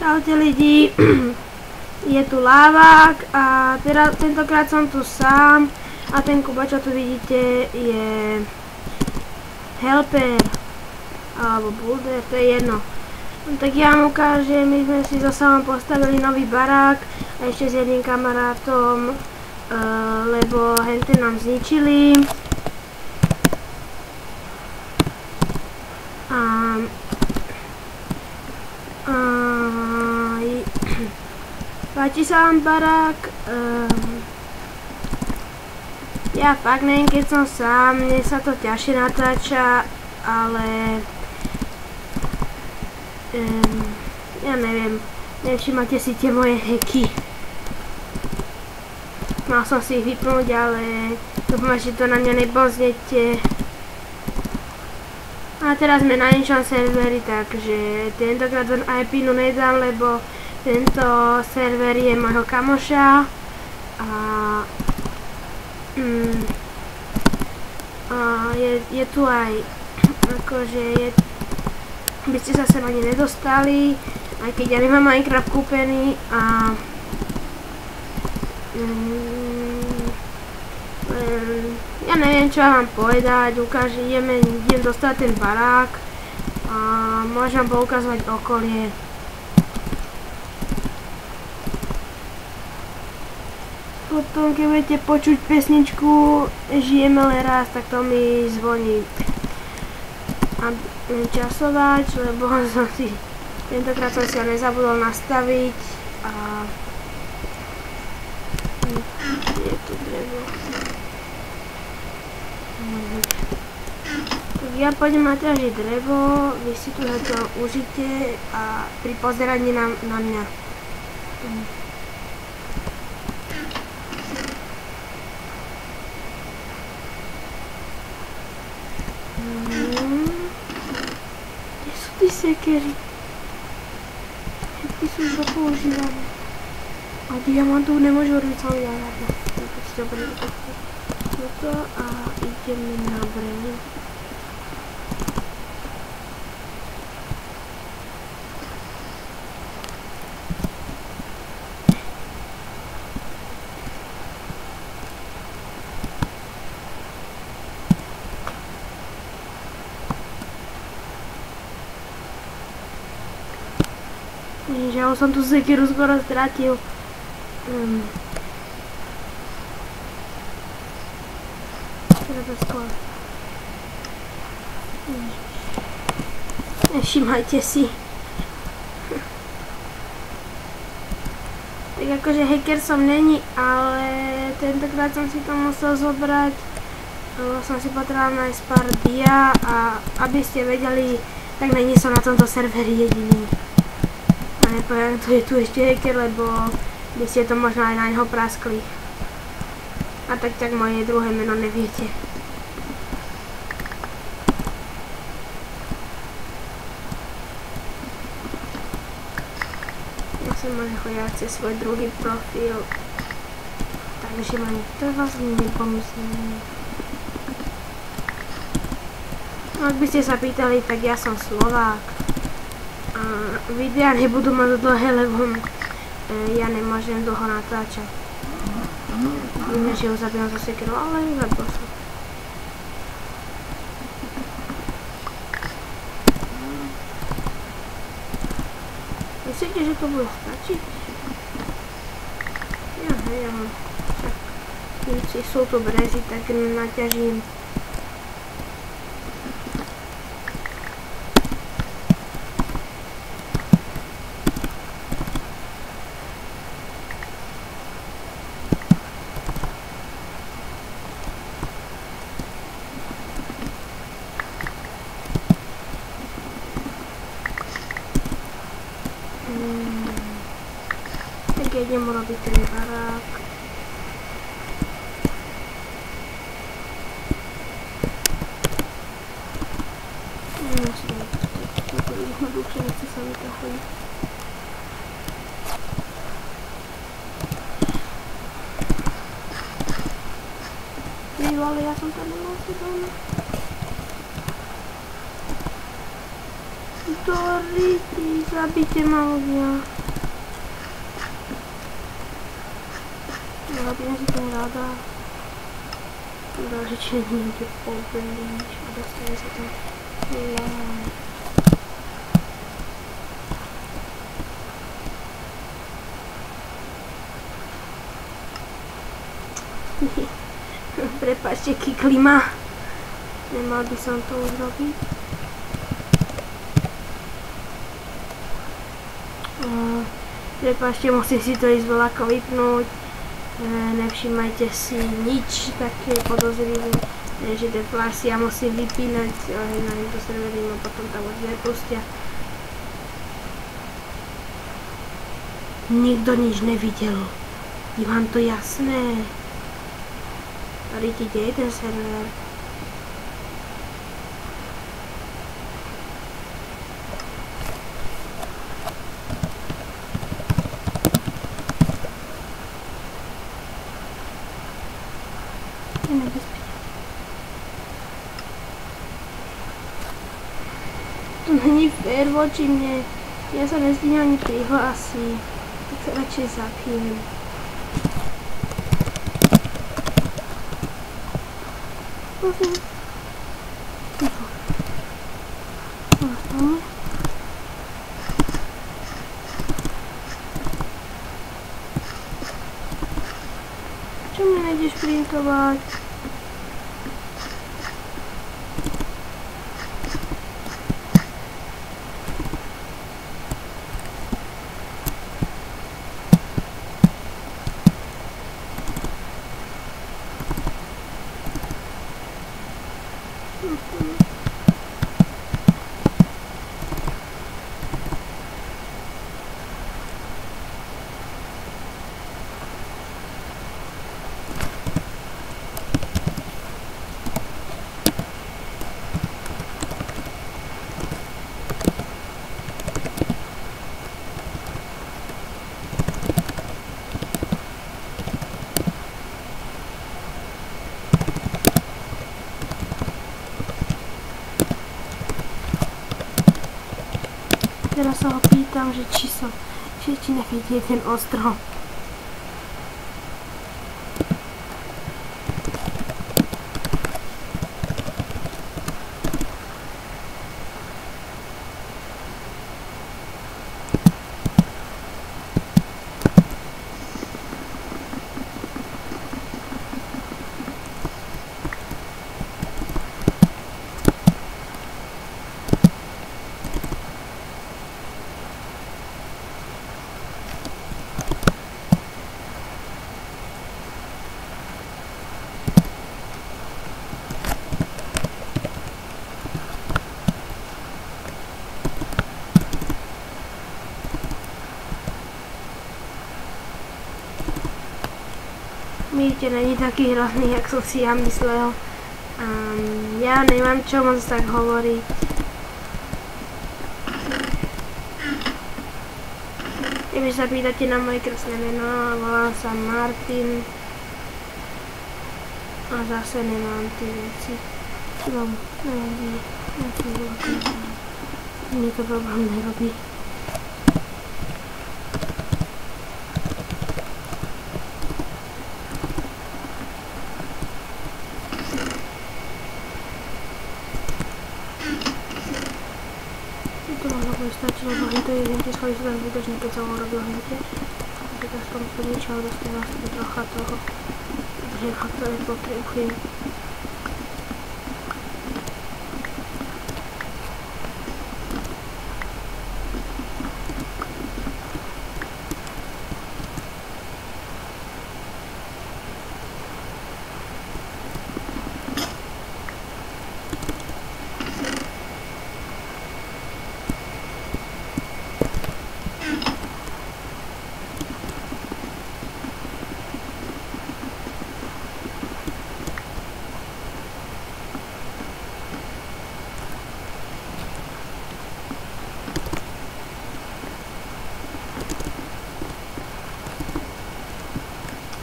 Čaute lidi, je tu Lávák a tentokrát som tu sám a ten Kuba, čo tu vidíte, je helper alebo builder, to je jedno. Tak ja vám ukážem, my sme si so Samom postavili nový barák a ešte s jedným kamarátom, lebo hente nám zničili. Páči sa vám barák? Ja fakt neviem, keď som sám, mne sa to ťažšie natáča, ale ja neviem, nevšimáte si tie moje hacky. Mal som si ich vypnúť, ale dúfam, že to na mňa nebonznete. A teraz sme na inšom serveri, takže tentokrát len IP-nu nedám, lebo tento server je môjho kamoša a je tu aj akože by ste sa sem ani nedostali, aj keď ja nemám Minecraft kúpený a ja neviem, čo vám povedať, idem dostať ten barák a môžem vám poukazovať okolie. Potom, keď budete počuť pesničku Žijeme len raz, tak to mi zvoní časovač, lebo tentokrát som si ho nezabudol nastaviť a je tu drevo. Tak ja pôjdem naťažiť drevo, vy si tu zatiaľ užite a pri pozeraní na mňa. Kde sú ty sekery? Všetky sú iba používané. A diamantov nemôžu robiť celý diamant. Tak si dobre toto a ideme na brehu. Ja už som tu sekeru skoro stratil. Nevšimajte si. Tak akože hacker som není, ale tentokrát som si to musel zobrať, lebo som si potreboval nájsť pár dia a aby ste vedeli, tak není som na tomto serveri jediný. A nepoviem, to je tu ešte hacker, lebo by ste to možno aj na neho praskli. A tak moje druhé meno neviete. Ja som môže chodiať cez svoj druhý profil, takže ma nikto vlastne nepomyslí. Ak by ste sa pýtali, tak ja som Slovák. A videa nebudú mať dlhé, lebo ja nemôžem dlho natáčať. Viem, že ho zabijam za sekeru, ale zabil som. Myslíte, že to bude stačiť? Ja neviem. Však keď sú tu brezy, tak naťažím. Tak idem urobiť ten barák. Toto je jednoduchšie, nechce sa vytahujú. Ale ja som tam nemal si doma. Doriti, zabite ma ľudia. robím si to ráda. Další někde poblíž a dostane se tam live. Prepáčte, kiklima. Nemal by som to už robiť. Prepáčte, musím si to ísť voľako vypnúť. Nevšímajte si nič také podozrivé, že ten flash si ja musím vypínať na tento servery, no potom tam už nepustia. Nikto nič nevidel. Je vám to jasné? Tady ti děje ten server. Je nebezpečné. To není fér voči mne. Ja sa nestíham ani prihlásiť. Tak sa radšej zapiem. Čo mi nejdeš printovať? Teraz sa ho pýtam, že či nevidie ten ostrov. Mírte, není taký hrozný, jak som si ja myslel. Ja nemám čo moc tak hovoriť. Keby sa pýtate na moje krstné meno, volám sa Martin. A zase nemám tie veci. No, neviem, mne to problém nerobí. Stačilo do hento jeden tie schody sú tam zbytočné, keď som ho robil hente. Tak aspoň to niečo, ale dostávam si trocha toho, že fakt to nepotrebujem.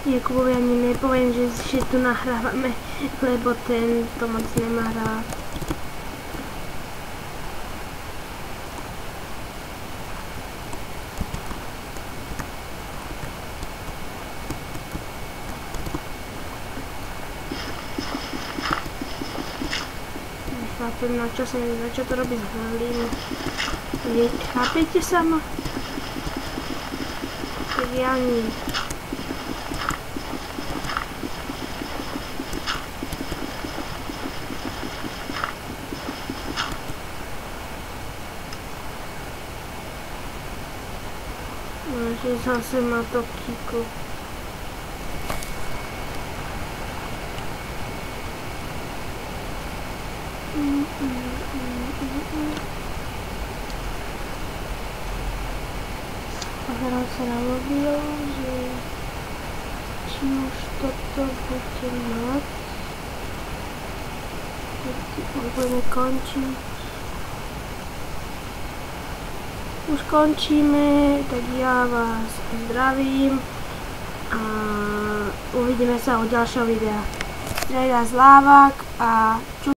Jakubovi ani nepoviem, že tu nahrávame, lebo ten to moc nemá rád. nechápem, na čo to robí z hliny. Chápete sa ma? Tak ja nie. Že zase ma to kýklo. Pozerám sa na mobil, že či už toto bude mať. Budeme končiť. Už končíme, tak ja vás zdravím a uvidíme sa u ďalšieho videa. Zdravím vás Lávak a